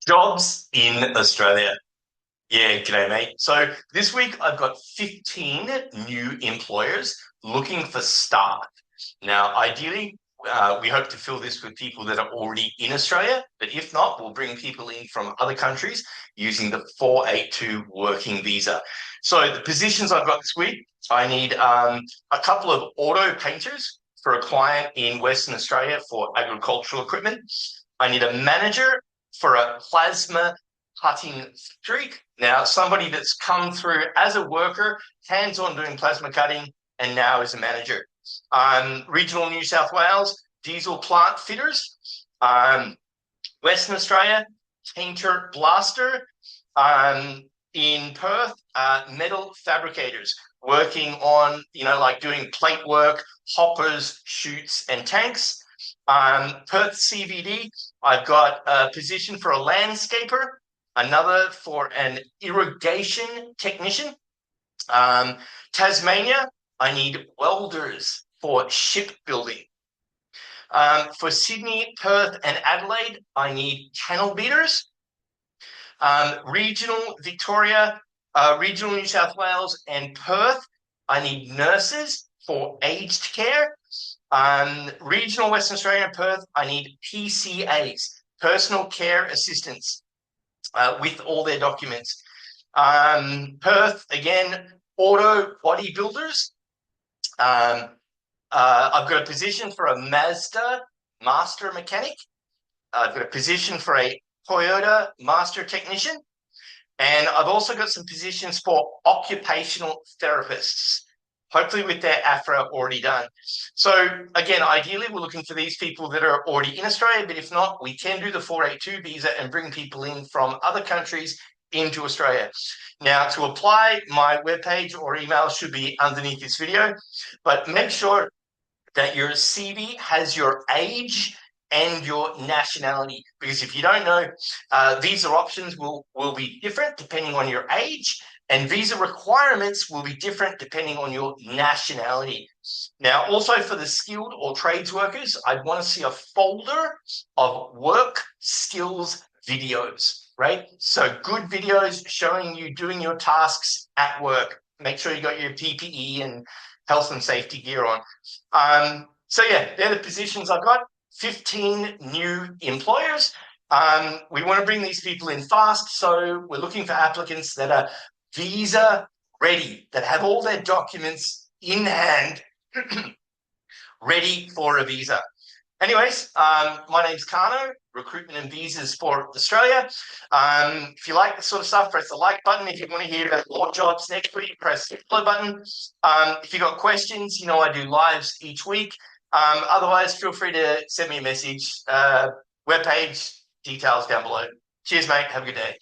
Jobs in Australia. Yeah, g'day, mate. So this week I've got 15 new employers looking for staff. Now, ideally, we hope to fill this with people that are already in Australia, but if not, we'll bring people in from other countries using the 482 working visa. So the positions I've got this week, I need a couple of auto painters for a client in Western Australia for agricultural equipment. I need a manager for a plasma cutting factory. Now, somebody that's come through as a worker, hands-on doing plasma cutting, and now is a manager. Regional New South Wales, diesel plant fitters. Western Australia, painter blaster. In Perth, metal fabricators working on, like doing plate work, hoppers, chutes, and tanks. Perth CBD, I've got a position for a landscaper, another for an irrigation technician. Tasmania, I need welders for shipbuilding. For Sydney, Perth, and Adelaide, I need panelbeaters. Regional Victoria, regional New South Wales, and Perth, I need nurses for aged care. Regional Western Australia and Perth, I need PCAs, personal care assistants, with all their documents. Perth, again, auto bodybuilders. I've got a position for a Mazda Master Mechanic. I've got a position for a Toyota Master Technician. And I've also got some positions for Occupational Therapists, hopefully with their AFRA already done. So again, ideally, we're looking for these people that are already in Australia, but if not, we can do the 482 visa and bring people in from other countries into Australia. Now, to apply, my webpage or email should be underneath this video, but make sure that your CV has your age and your nationality, because if you don't know, visa options will be different depending on your age, and visa requirements will be different depending on your nationality. Now, also for the skilled or trades workers, I'd want to see a folder of work skills videos, right? So good videos showing you doing your tasks at work. Make sure you got your PPE and health and safety gear on. So yeah, they're the positions I've got. 15 new employers. We want to bring these people in fast, so we're looking for applicants that are visa ready, that have all their documents in hand, ready for a visa. Anyways, my name's Kano, Recruitment and Visas for Australia. If you like this sort of stuff, press the like button. If you want to hear about more jobs next week, press the follow button. If you've got questions, I do lives each week. Otherwise, feel free to send me a message. Webpage, details down below. Cheers, mate. Have a good day.